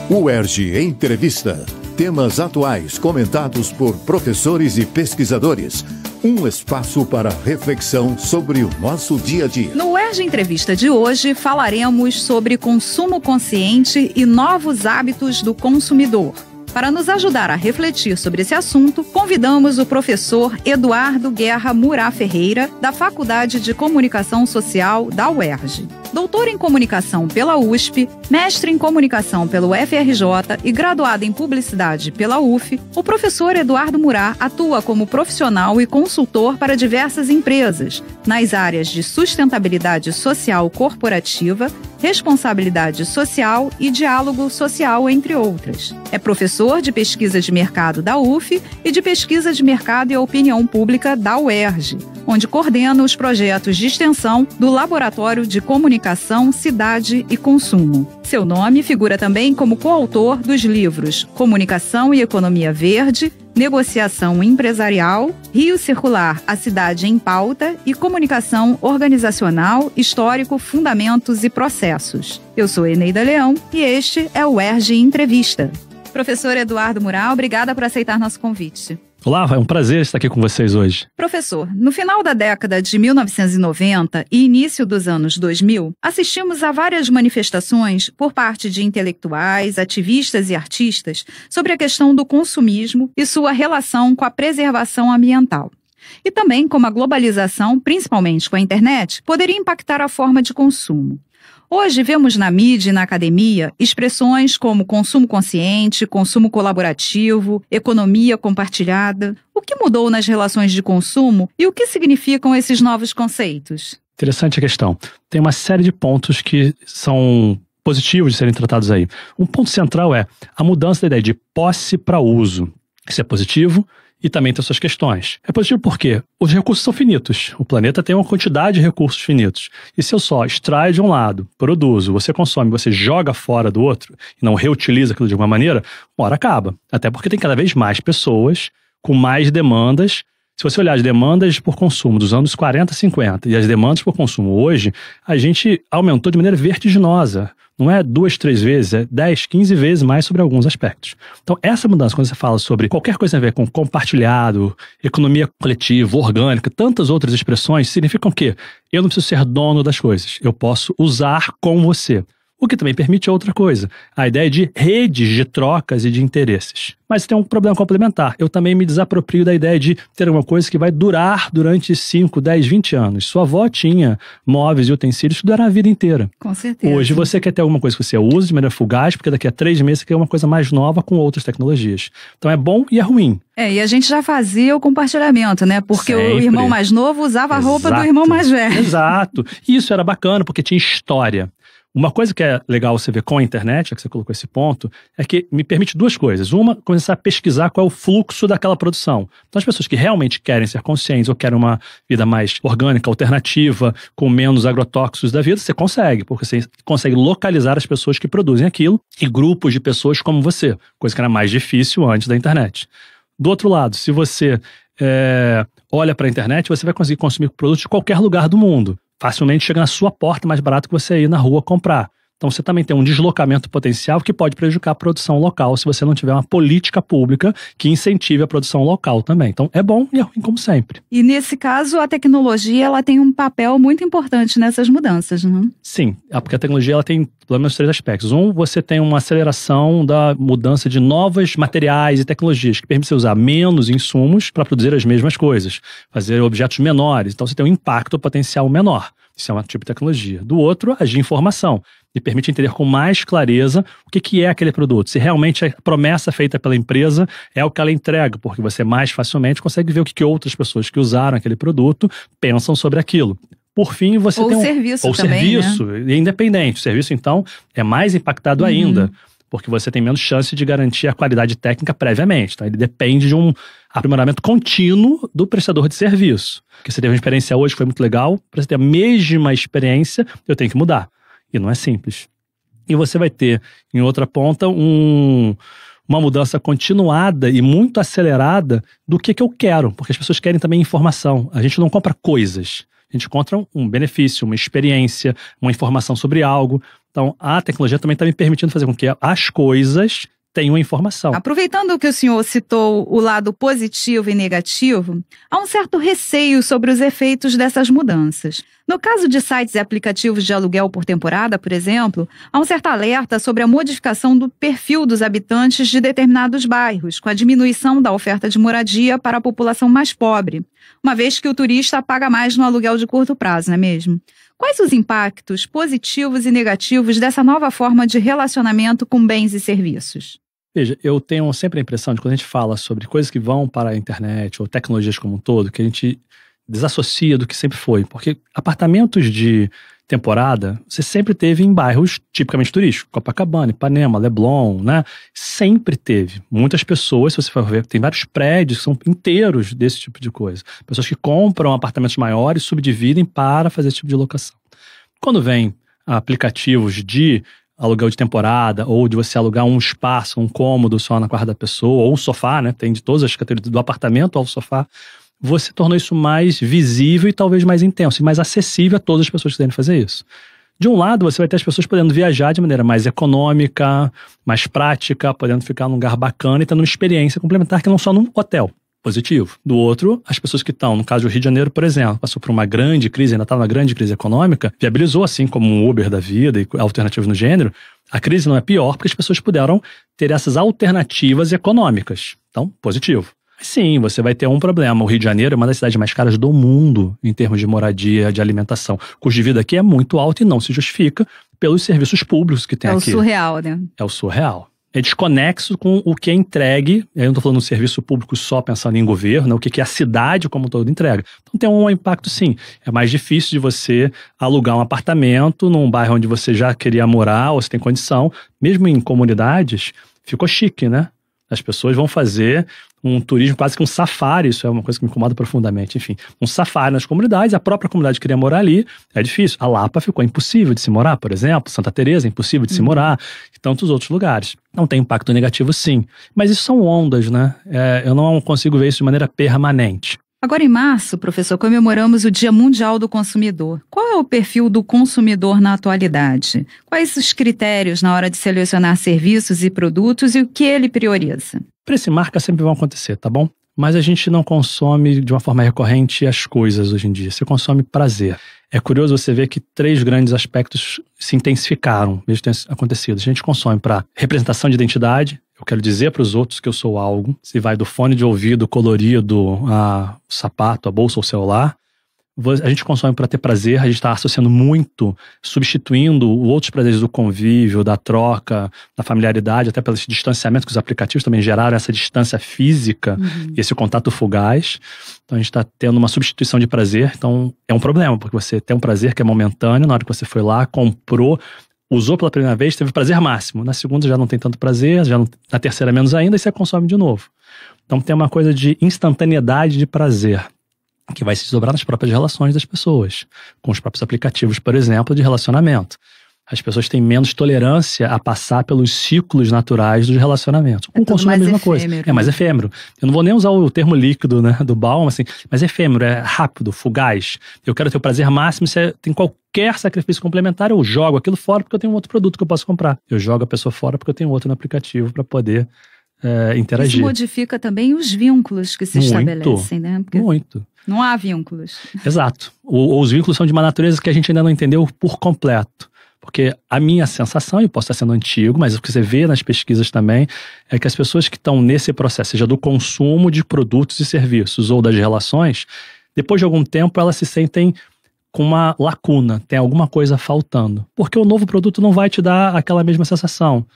UERJ Entrevista. Temas atuais comentados por professores e pesquisadores. Um espaço para reflexão sobre o nosso dia a dia. No UERJ Entrevista de hoje, falaremos sobre consumo consciente e novos hábitos do consumidor. Para nos ajudar a refletir sobre esse assunto, convidamos o professor Eduardo Guerra Murá Ferreira, da Faculdade de Comunicação Social da UERJ. Doutor em Comunicação pela USP, mestre em Comunicação pelo FRJ e graduado em Publicidade pela UF, o professor Eduardo Murá atua como profissional e consultor para diversas empresas, nas áreas de sustentabilidade social corporativa, responsabilidade social e diálogo social, entre outras. É professor de pesquisa de mercado da UF e de pesquisa de mercado e opinião pública da UERJ, onde coordena os projetos de extensão do Laboratório de Comunicação, Cidade e Consumo. Seu nome figura também como coautor dos livros Comunicação e Economia Verde, Negociação Empresarial, Rio Circular, a Cidade em Pauta e Comunicação Organizacional, Histórico, Fundamentos e Processos. Eu sou Eneida Leão e este é o UERJ Entrevista. Professor Eduardo Murá, obrigada por aceitar nosso convite. Olá, é um prazer estar aqui com vocês hoje. Professor, no final da década de 1990 e início dos anos 2000, assistimos a várias manifestações por parte de intelectuais, ativistas e artistas sobre a questão do consumismo e sua relação com a preservação ambiental. E também como a globalização, principalmente com a internet, poderia impactar a forma de consumo. Hoje vemos na mídia e na academia expressões como consumo consciente, consumo colaborativo, economia compartilhada. O que mudou nas relações de consumo e o que significam esses novos conceitos? Interessante a questão. Tem uma série de pontos que são positivos de serem tratados aí. Um ponto central é a mudança da ideia de posse para uso. Isso é positivo. E também tem suas questões. É positivo porque os recursos são finitos. O planeta tem uma quantidade de recursos finitos. E se eu só extraio de um lado, produzo, você consome, você joga fora do outro e não reutiliza aquilo de alguma maneira, uma hora acaba. Até porque tem cada vez mais pessoas com mais demandas. Se você olhar as demandas por consumo dos anos 40 e 50 e as demandas por consumo hoje, a gente aumentou de maneira vertiginosa. Não é 2, 3 vezes, é 10, 15 vezes mais sobre alguns aspectos. Então, essa mudança, quando você fala sobre qualquer coisa a ver com compartilhado, economia coletiva, orgânica, tantas outras expressões, significam que eu não preciso ser dono das coisas. Eu posso usar com você. O que também permite outra coisa, a ideia de redes de trocas e de interesses. Mas tem um problema complementar. Eu também me desaproprio da ideia de ter uma coisa que vai durar durante 5, 10, 20 anos. Sua avó tinha móveis e utensílios que duraram a vida inteira. Com certeza. Hoje você quer ter alguma coisa que você usa de maneira fugaz, porque daqui a 3 meses você quer uma coisa mais nova com outras tecnologias. Então é bom e é ruim. E a gente já fazia o compartilhamento, né? Porque sempre. O irmão mais novo usava a roupa do irmão mais velho. Exato. E isso era bacana porque tinha história. Uma coisa que é legal você ver com a internet, já que você colocou esse ponto, é que me permite duas coisas. Uma, começar a pesquisar qual é o fluxo daquela produção. Então, as pessoas que realmente querem ser conscientes ou querem uma vida mais orgânica, alternativa, com menos agrotóxicos da vida, você consegue, porque você consegue localizar as pessoas que produzem aquilo e grupos de pessoas como você, coisa que era mais difícil antes da internet. Do outro lado, se você olha para a internet, você vai conseguir consumir produtos de qualquer lugar do mundo. Facilmente chega na sua porta, mais barato que você ir na rua comprar. Então você também tem um deslocamento potencial que pode prejudicar a produção local se você não tiver uma política pública que incentive a produção local também. Então é bom e é ruim como sempre. E nesse caso a tecnologia ela tem um papel muito importante nessas mudanças, não? Sim, porque a tecnologia ela tem pelo menos 3 aspectos. Um, você tem uma aceleração da mudança de novos materiais e tecnologias que permite você usar menos insumos para produzir as mesmas coisas, fazer objetos menores. Então você tem um impacto potencial menor. Isso é um tipo de tecnologia. Do outro, agir informação. E permite entender com mais clareza o que é aquele produto. Se realmente a promessa feita pela empresa é o que ela entrega, porque você mais facilmente consegue ver o que outras pessoas que usaram aquele produto pensam sobre aquilo. Por fim, você tem serviço também, serviço, né? Independente. O serviço, então, é mais impactado ainda, porque você tem menos chance de garantir a qualidade técnica previamente. Então, ele depende de um aprimoramento contínuo do prestador de serviço. Porque você teve uma experiência hoje que foi muito legal, para você ter a mesma experiência, eu tenho que mudar. E não é simples. E você vai ter, em outra ponta, uma mudança continuada e muito acelerada do que eu quero. Porque as pessoas querem também informação. A gente não compra coisas. A A gente encontra um benefício, uma experiência, uma informação sobre algo. Então, a tecnologia também está me permitindo fazer com que as coisas tenham informação. Aproveitando que o senhor citou o lado positivo e negativo, há um certo receio sobre os efeitos dessas mudanças. No caso de sites e aplicativos de aluguel por temporada, por exemplo, há um certo alerta sobre a modificação do perfil dos habitantes de determinados bairros, com a diminuição da oferta de moradia para a população mais pobre, uma vez que o turista paga mais no aluguel de curto prazo, não é mesmo? Quais os impactos positivos e negativos dessa nova forma de relacionamento com bens e serviços? Veja, eu tenho sempre a impressão de quando a gente fala sobre coisas que vão para a internet ou tecnologias como um todo, que a gente desassocia do que sempre foi. Porque apartamentos de temporada, você sempre teve em bairros tipicamente turísticos. Copacabana, Ipanema, Leblon, né? Sempre teve. Muitas pessoas, se você for ver, tem vários prédios que são inteiros desse tipo de coisa. Pessoas que compram apartamentos maiores, subdividem para fazer esse tipo de locação. Quando vem aplicativos de aluguel de temporada, ou de você alugar um espaço, um cômodo só na quarta da pessoa, ou um sofá, né? Tem de todas as categorias, do apartamento ao sofá. Você tornou isso mais visível e talvez mais intenso, e mais acessível a todas as pessoas que querem fazer isso. De um lado, você vai ter as pessoas podendo viajar de maneira mais econômica, mais prática, podendo ficar num lugar bacana e tendo uma experiência complementar que não só num hotel. Positivo. Do outro, as pessoas que estão, no caso do Rio de Janeiro, por exemplo, passou por uma grande crise, ainda está numa grande crise econômica, viabilizou, assim como um Uber da vida e alternativas no gênero, a crise não é pior porque as pessoas puderam ter essas alternativas econômicas. Então, positivo. Sim, você vai ter um problema. O Rio de Janeiro é uma das cidades mais caras do mundo em termos de moradia, de alimentação. O custo de vida aqui é muito alto e não se justifica pelos serviços públicos que tem aqui. É o surreal, né? É o surreal. É desconexo com o que é entregue. Eu não estou falando do serviço público só pensando em governo, o que a cidade como um todo entrega. Então tem um impacto sim. É mais difícil de você alugar um apartamento num bairro onde você já queria morar ou você tem condição. Mesmo em comunidades, ficou chique, né? As pessoas vão fazer um turismo quase que um safari, isso é uma coisa que me incomoda profundamente, enfim. Um safari nas comunidades, a própria comunidade queria morar ali, é difícil. A Lapa ficou impossível de se morar, por exemplo, Santa Teresa, impossível de se morar, e tantos outros lugares. Não tem impacto negativo sim, mas isso são ondas, né? Eu não consigo ver isso de maneira permanente. Agora, em março, professor, comemoramos o Dia Mundial do Consumidor. Qual é o perfil do consumidor na atualidade? Quais os critérios na hora de selecionar serviços e produtos e o que ele prioriza? Preço e marca sempre vão acontecer, tá bom? Mas a gente não consome de uma forma recorrente as coisas hoje em dia. Você consome prazer. É curioso você ver que 3 grandes aspectos se intensificaram, mesmo que tenha acontecido. A gente consome para representação de identidade. Eu quero dizer para os outros que eu sou algo. Se vai do fone de ouvido colorido, o sapato, a bolsa ou o celular. A gente consome para ter prazer, a gente está associando muito, substituindo outros prazeres do convívio, da troca, da familiaridade, até pelo esse distanciamento que os aplicativos também geraram, essa distância física, esse contato fugaz. Então a gente está tendo uma substituição de prazer, então é um problema, porque você tem um prazer que é momentâneo, na hora que você foi lá, comprou, usou pela primeira vez, teve prazer máximo. Na segunda já não tem tanto prazer, na terceira menos ainda, e você consome de novo. Então tem uma coisa de instantaneidade de prazer, que vai se desdobrar nas próprias relações das pessoas, com os próprios aplicativos, por exemplo, de relacionamento. As pessoas têm menos tolerância a passar pelos ciclos naturais dos relacionamentos. Com o consumo é a mesma coisa. É mais efêmero. Eu não vou nem usar o termo líquido, né, do Bauman, assim, mas é efêmero, é rápido, fugaz. Eu quero ter o prazer máximo, se tem qualquer sacrifício complementar, eu jogo aquilo fora porque eu tenho um outro produto que eu posso comprar. Eu jogo a pessoa fora porque eu tenho outro no aplicativo para poder interagir. Isso modifica também os vínculos que se estabelecem, né? Porque muito. Não há vínculos. Exato. Os vínculos são de uma natureza que a gente ainda não entendeu por completo. Porque a minha sensação, e posso estar sendo antigo, mas o que você vê nas pesquisas também, é que as pessoas que estão nesse processo, seja do consumo de produtos e serviços ou das relações, depois de algum tempo elas se sentem com uma lacuna, tem alguma coisa faltando. Porque o novo produto não vai te dar aquela mesma sensação.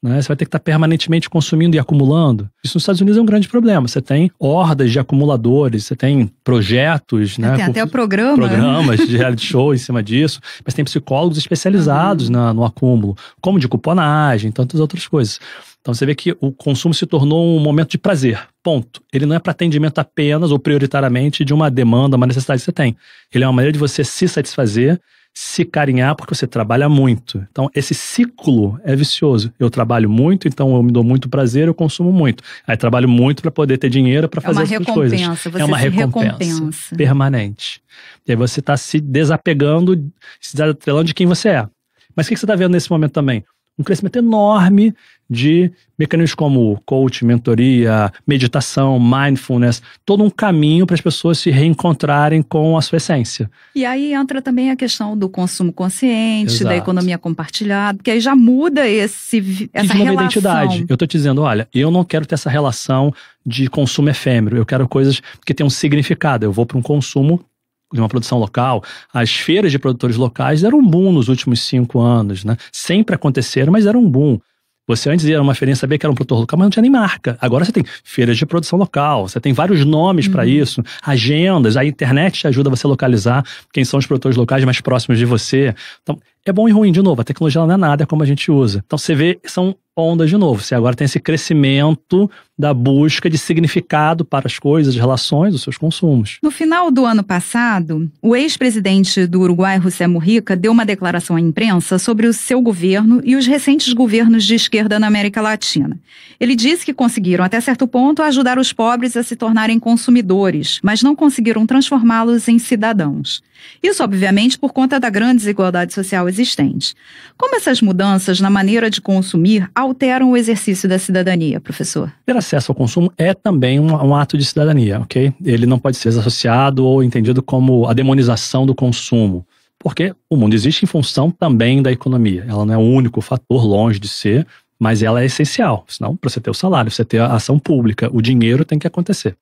Né? Você vai ter que estar permanentemente consumindo e acumulando. Isso nos Estados Unidos é um grande problema. Você tem hordas de acumuladores, você tem projetos, né? Tem até o programas de reality show em cima disso, mas tem psicólogos especializados no acúmulo, como de cuponagem, tantas outras coisas. Então você vê que o consumo se tornou um momento de prazer, ponto. Ele não é para atendimento apenas ou prioritariamente de uma demanda, uma necessidade que você tem. Ele é uma maneira de você se satisfazer se carinhar porque você trabalha muito. Então, esse ciclo é vicioso. Eu trabalho muito, então eu me dou muito prazer, eu consumo muito. Aí trabalho muito para poder ter dinheiro para fazer outras coisas. É uma recompensa permanente. E aí você está se desapegando, se desatrelando de quem você é. Mas o que você está vendo nesse momento também? Um crescimento enorme de mecanismos como coaching, mentoria, meditação, mindfulness, todo um caminho para as pessoas se reencontrarem com a sua essência. E aí entra também a questão do consumo consciente, Exato. da economia compartilhada, porque aí já muda essa relação. Identidade. Eu estou te dizendo, olha, eu não quero ter essa relação de consumo efêmero, eu quero coisas que tenham significado. Eu vou para um consumo de uma produção local. As feiras de produtores locais deram um boom nos últimos 5 anos, né? Sempre aconteceram, mas deram um boom. Você antes ia numa feirinha saber que era um produtor local, mas não tinha nem marca. Agora você tem feiras de produção local, você tem vários nomes para isso, agendas, a internet te ajuda você a localizar quem são os produtores locais mais próximos de você. Então, é bom e ruim, de novo, a tecnologia não é nada, é como a gente usa. Então você vê, são ondas de novo. Você agora tem esse crescimento da busca de significado para as coisas, as relações, os seus consumos. No final do ano passado, o ex-presidente do Uruguai, José Mujica, deu uma declaração à imprensa sobre o seu governo e os recentes governos de esquerda na América Latina. Ele disse que conseguiram, até certo ponto, ajudar os pobres a se tornarem consumidores, mas não conseguiram transformá-los em cidadãos. Isso, obviamente, por conta da grande desigualdade social existente. Como essas mudanças na maneira de consumir alteram o exercício da cidadania, professor? Ter acesso ao consumo é também um ato de cidadania, ok? Ele não pode ser associado ou entendido como a demonização do consumo, porque o mundo existe em função também da economia. Ela não é o único fator, longe de ser, mas ela é essencial. Senão, para você ter o salário, você ter a ação pública, o dinheiro tem que acontecer.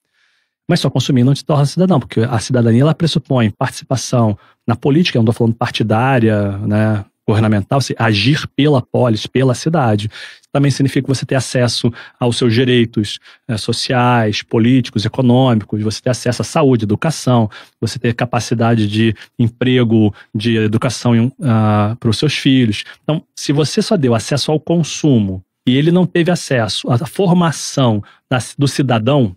Mas só consumir não te torna cidadão, porque a cidadania ela pressupõe participação na política, eu não estou falando partidária, né, governamental, você agir pela polis, pela cidade. Também significa você ter acesso aos seus direitos sociais, políticos, econômicos, você ter acesso à saúde, educação, você ter capacidade de emprego, de educação para os seus filhos. Então, se você só deu acesso ao consumo e ele não teve acesso à formação do cidadão,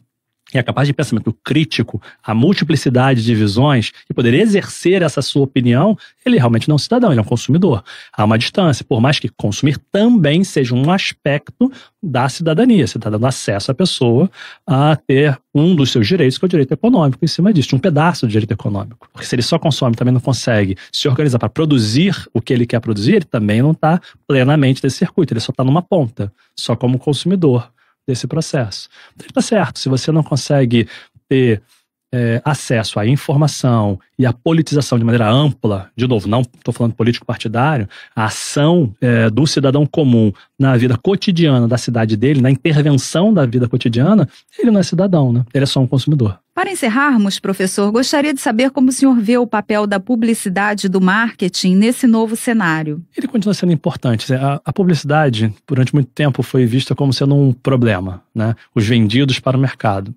e a capacidade de pensamento crítico, a multiplicidade de visões e poder exercer essa sua opinião, ele realmente não é um cidadão, ele é um consumidor. Há uma distância, por mais que consumir também seja um aspecto da cidadania. Você está dando acesso à pessoa a ter um dos seus direitos, que é o direito econômico, em cima disso, um pedaço do direito econômico. Porque se ele só consome, também não consegue se organizar para produzir o que ele quer produzir, ele também não está plenamente nesse circuito, ele só está numa ponta, só como consumidor desse processo. Então, está certo, se você não consegue ter acesso à informação e à politização de maneira ampla, de novo, não estou falando político partidário, a ação do cidadão comum na vida cotidiana da cidade dele, na intervenção da vida cotidiana, ele não é cidadão, né? Ele é só um consumidor. Para encerrarmos, professor, gostaria de saber como o senhor vê o papel da publicidade e do marketing nesse novo cenário. Ele continua sendo importante. A publicidade, durante muito tempo, foi vista como sendo um problema, né? Os vendidos para o mercado.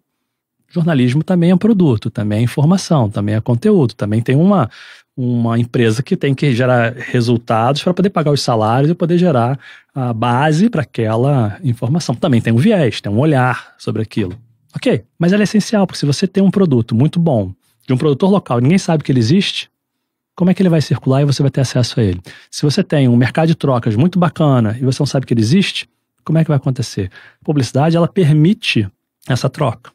O jornalismo também é um produto, também é informação, também é conteúdo, também tem uma empresa que tem que gerar resultados para poder pagar os salários e poder gerar a base para aquela informação. Também tem um viés, tem um olhar sobre aquilo. Ok, mas ela é essencial, porque se você tem um produto muito bom, de um produtor local, ninguém sabe que ele existe, como é que ele vai circular e você vai ter acesso a ele? Se você tem um mercado de trocas muito bacana e você não sabe que ele existe, como é que vai acontecer? A publicidade, ela permite essa troca.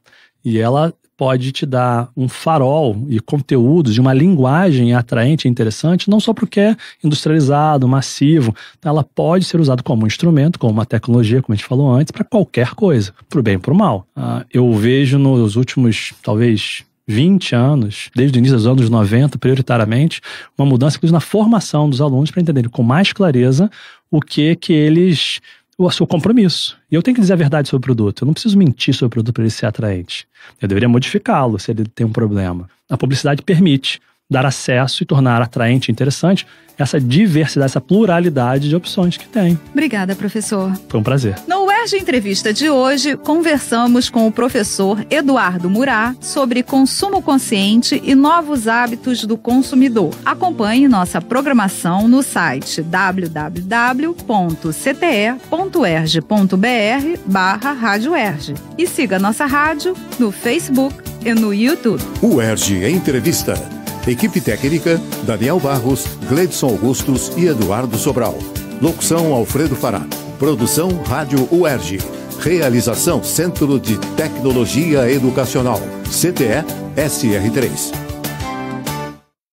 E ela pode te dar um farol e conteúdos de uma linguagem atraente e interessante, não só porque é industrializado, massivo. Ela pode ser usada como um instrumento, como uma tecnologia, como a gente falou antes, para qualquer coisa, para o bem e para o mal. Eu vejo nos últimos, talvez, 20 anos, desde o início dos anos 90, prioritariamente, uma mudança na formação dos alunos para entenderem com mais clareza o que eles... o seu compromisso. E eu tenho que dizer a verdade sobre o produto. Eu não preciso mentir sobre o produto para ele ser atraente. Eu deveria modificá-lo se ele tem um problema. A publicidade permite dar acesso e tornar atraente e interessante essa diversidade, essa pluralidade de opções que tem. Obrigada, professor. Foi um prazer. No UERJ Entrevista de hoje, conversamos com o professor Eduardo Murat sobre consumo consciente e novos hábitos do consumidor. Acompanhe nossa programação no site www.cte.erj.br/Rádio UERJ e siga nossa rádio no Facebook e no YouTube. UERJ Entrevista. Equipe técnica, Daniel Barros, Gleidson Augustos e Eduardo Sobral. Locução, Alfredo Fará. Produção, Rádio UERJ. Realização, Centro de Tecnologia Educacional, CTE SR3.